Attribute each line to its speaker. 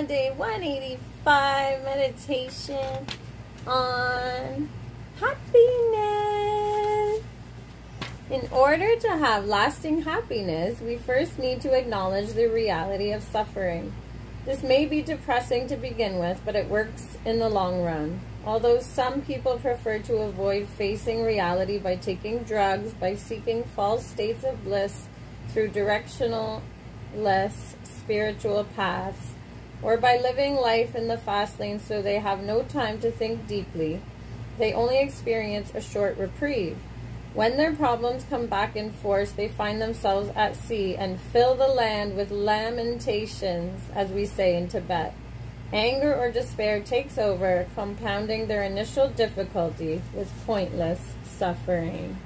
Speaker 1: Day 185 meditation on happiness. In order to have lasting happiness, we first need to acknowledge the reality of suffering. This may be depressing to begin with, but it works in the long run. Although some people prefer to avoid facing reality by taking drugs, by seeking false states of bliss through directionless spiritual paths, or by living life in the fast lane so they have no time to think deeply, they only experience a short reprieve. When their problems come back in force, they find themselves at sea and fill the land with lamentations, as we say in Tibet. Anger or despair takes over, compounding their initial difficulty with pointless suffering.